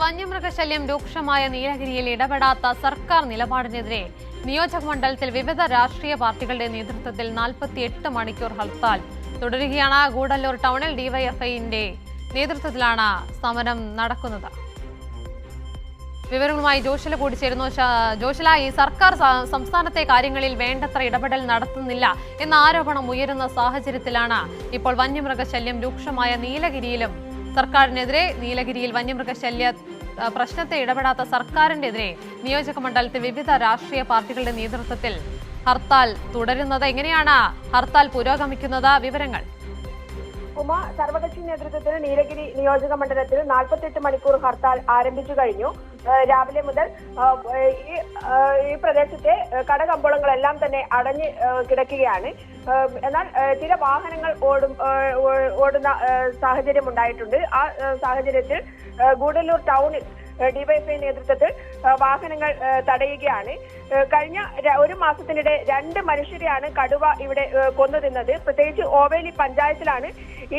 വന്യമൃഗശല്യം രൂക്ഷമായ നീലഗിരിയിൽ ഇടപെടാത്ത സർക്കാർ നിലപാടിനെതിരെ നിയോജക മണ്ഡലത്തിൽ വിവിധ രാഷ്ട്രീയ പാർട്ടികളുടെ നേതൃത്വത്തിൽ 48 മണിക്കൂർ ഹർത്താൽ തുടരുകയാണ്. ഗൂഡല്ലൂർ ടൗണിൽ ഡിവൈഎഫ്ഐയുടെ നേതൃത്വത്തിലാണ് സമരം നടക്കുന്നത്. വിവരങ്ങളുമായി ജോഷില കൂടി ചേരുന്നു. ജോഷില, ഈ സർക്കാർ സംസ്ഥാനത്തെ കാര്യങ്ങളിൽ വേണ്ടത്ര ഇടപെടൽ നടത്തുന്നില്ല എന്ന ആരോപണം ഉയരുന്ന സാഹചര്യത്തിലാണ് ഇപ്പോൾ വന്യമൃഗശല്യം രൂക്ഷമായ നീലഗിരിയിലും സർക്കാരിനെതിരെ നീലഗിരിയിൽ വന്യമൃഗശല്യ പ്രശ്നത്തെ ഇടപെടാത്ത സർക്കാരിനെതിരെ നിയോജക മണ്ഡലത്തിൽ വിവിധ രാഷ്ട്രീയ പാർട്ടികളുടെ നേതൃത്വത്തിൽ ഹർത്താൽ തുടരുന്നത്. എങ്ങനെയാണ് ഹർത്താൽ പുരോഗമിക്കുന്നത്? വിവരങ്ങൾ. സർവകക്ഷി നേതൃത്വത്തിൽ നീലഗിരി നിയോജക മണ്ഡലത്തിൽ 48 മണിക്കൂർ ഹർത്താൽ ആരംഭിച്ചു കഴിഞ്ഞു. രാവിലെ മുതൽ ഈ പ്രദേശത്തെ കടകമ്പോളങ്ങളെല്ലാം തന്നെ അടഞ്ഞു കിടക്കുകയാണ്. എന്നാൽ ചില വാഹനങ്ങൾ ഓടുന്ന സാഹചര്യം ഉണ്ടായിട്ടുണ്ട്. ആ സാഹചര്യത്തിൽ ഗൂഡല്ലൂർ ടൗണിൽ ഡിവൈഎഫ്ഐ നേതൃത്വത്തിൽ വാഹനങ്ങൾ തടയുകയാണ്. കഴിഞ്ഞ ഒരു മാസത്തിനിടെ 2 മനുഷ്യരെയാണ് കടുവ ഇവിടെ കൊന്നു തിന്നത്. പ്രത്യേകിച്ച് ഓവേലി പഞ്ചായത്തിലാണ്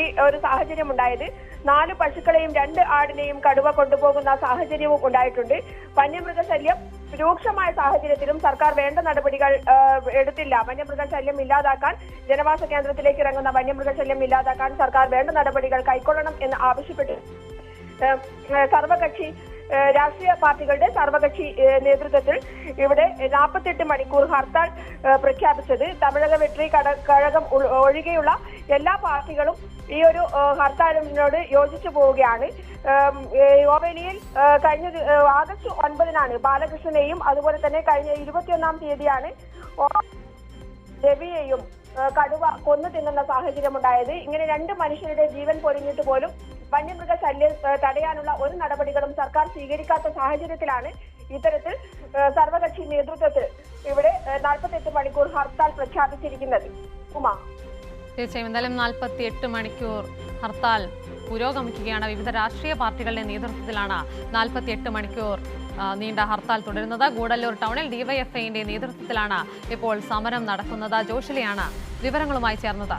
ഈ ഒരു സാഹചര്യം ഉണ്ടായത്. 4 പശുക്കളെയും 2 ആടിനെയും കടുവ കൊണ്ടുപോകുന്ന സാഹചര്യവും ഉണ്ടായിട്ടുണ്ട്. വന്യമൃഗശല്യം രൂക്ഷമായ സാഹചര്യത്തിലും സർക്കാർ വേണ്ട നടപടികൾ എടുത്തില്ല. വന്യമൃഗശല്യം ഇല്ലാതാക്കാൻ, ജനവാസ കേന്ദ്രത്തിലേക്ക് ഇറങ്ങുന്ന വന്യമൃഗശല്യം ഇല്ലാതാക്കാൻ സർക്കാർ വേണ്ട നടപടികൾ കൈക്കൊള്ളണം എന്ന് ആവശ്യപ്പെട്ടു സർവകക്ഷി രാഷ്ട്രീയ പാർട്ടികളുടെ സർവകക്ഷി നേതൃത്വത്തിൽ ഇവിടെ 48 മണിക്കൂർ ഹർത്താൽ പ്രഖ്യാപിച്ചത്. തമിഴക വെട്രി കഴകം ഒഴികെയുള്ള എല്ലാ പാർട്ടികളും ഈ ഒരു ഹർത്താലിനോട് യോജിച്ചു പോവുകയാണ്. ഓവേലിയിൽ കഴിഞ്ഞ ആഗസ്റ്റ് 9-നാണ് ബാലകൃഷ്ണനെയും അതുപോലെ തന്നെ കഴിഞ്ഞ 21-ാം തീയതിയാണ് രവിയെയും കടുവ കൊന്നു തിന്നുന്ന സാഹചര്യം ഉണ്ടായത്. ഇങ്ങനെ 2 മനുഷ്യരുടെ ജീവൻ പൊലിഞ്ഞിട്ട് പോലും വന്യമൃഗശല്യം തടയാനുള്ള ഒരു നടപടികളും സർക്കാർ സ്വീകരിക്കാത്ത സാഹചര്യത്തിലാണ് ഇത്തരത്തിൽ സർവകക്ഷി നേതൃത്വത്തിൽ ഇവിടെ 48 മണിക്കൂർ ഹർത്താൽ പ്രഖ്യാപിച്ചിരിക്കുന്നത്. തീർച്ചയായും എന്തായാലും 48 മണിക്കൂർ ഹർത്താൽ പുരോഗമിക്കുകയാണ്. വിവിധ രാഷ്ട്രീയ പാർട്ടികളുടെ നേതൃത്വത്തിലാണ് 48 മണിക്കൂർ നീണ്ട ഹർത്താൽ തുടരുന്നത്. ഗൂഡല്ലൂർ ടൗണിൽ ഡിവൈഎഫ്ഐയുടെ നേതൃത്വത്തിലാണ് ഇപ്പോൾ സമരം നടക്കുന്നത്. ജോഷിലയാണ് വിവരങ്ങളുമായി ചേർന്നത്.